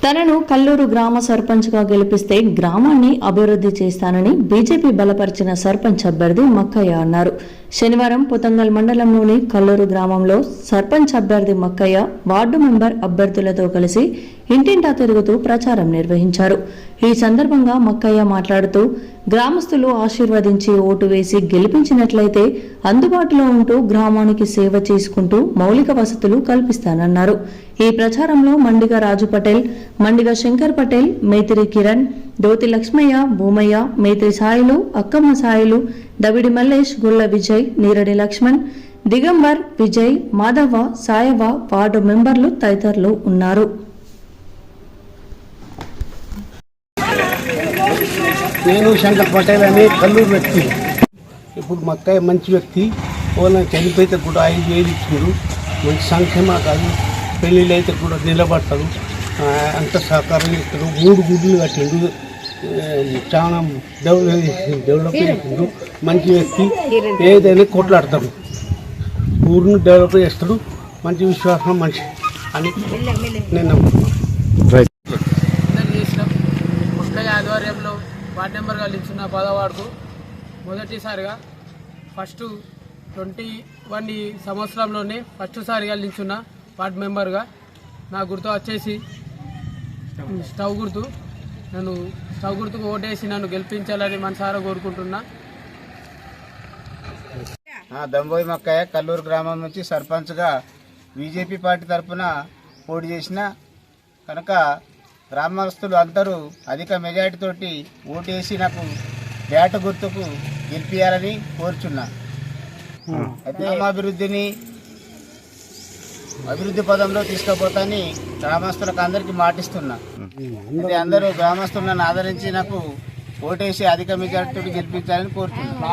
తనను కల్లూరు గ్రామ సర్పంచ్గా గెలిపిస్తే గ్రామాన్ని అభివృద్ధి చేస్తానని బీజేపీ బలపరిచిన సర్పంచ్ అభ్యర్థి మక్కయ్య అన్నారు. శనివారం పుతంగల్ మండలంలోని కల్లూరు గ్రామంలో సర్పంచ్ అభ్యర్థి మక్కయ్య వార్డు మెంబర్ అభ్యర్థులతో కలిసి ఇంటింటా తిరుగుతూ ప్రచారం నిర్వహించారు. ఈ సందర్భంగా మక్కయ్య మాట్లాడుతూ గ్రామస్తులు ఆశీర్వదించి ఓటు వేసి గెలిపించినట్లయితే అందుబాటులో ఉంటూ గ్రామానికి సేవ చేసుకుంటూ మౌలిక వసతులు కల్పిస్తానన్నారు. ఈ ప్రచారంలో మండిగ రాజు పటేల్, మండిగ శంకర్ పటేల్, మేతిరి కిరణ్, దోతి లక్ష్మయ్య, భూమయ్య, మేతిరి సాయిలు, అక్కమ్మ సాయిలు, దవిడి మల్లేష్, గుళ్ల విజయ్, నీరడి లక్ష్మణ్, దిగంబర్, విజయ్, మాధవ, సాయవ, వార్డు మెంబర్లు తదితరులు ఉన్నారు. నేను శంకర్ పటేల్ అనే కల్లూరు వ్యక్తి. ఇప్పుడు మక్కయ్య మంచి వ్యక్తి. ఓనా చనిపోయితే కూడా 5,000 ఇచ్చిండు. మంచి సంక్షేమ కాదు, పెళ్ళిళ్ళు అయితే కూడా నిలబడతాడు, అంత సహకారం ఇస్తాడు. 3 గుడ్లు కట్టిండు, చాలా డెవలప్ చేసిండు. మంచి వ్యక్తి, ఏదైనా కొట్లాడతాడు, ఊరిని డెవలప్ చేస్తాడు. మంచి విశ్వాసం మనిషి అని నేను నమ్ముతున్నాను. ఆధ్వర్యంలో వార్డు నెంబర్గా నిలిచిన 10వ వార్డుకు మొదటిసారిగా ఫస్ట్ 21 సంవత్సరంలోనే ఫస్ట్ సారిగా నిలిచిన వార్డు మెంబర్గా నా గుర్తు వచ్చేసి స్టవ్ గుర్తు. నన్ను స్టవ్ గుర్తుకు ఓటేసి నన్ను గెలిపించాలని మనసారా కోరుకుంటున్నా. దంబోయి మక్కయ్య కల్లూరు గ్రామం నుంచి సర్పంచ్గా బీజేపీ పార్టీ తరఫున పోటీ చేసిన కనుక గ్రామస్తులు అందరూ అధిక మెజారిటీతోటి ఓటేసి నాకు బ్యాట గుర్తుకు గెలిపించాలని కోరుచున్నా. అయితే అభివృద్ధి పదంలో తీసుకుపోతాని గ్రామస్తులకు అందరికీ మాటిస్తున్నా. అయితే అందరూ గ్రామస్తులను ఆదరించి నాకు ఓటేసి అధిక మెజారిటీతో గెలిపించాలని కోరుతున్నా.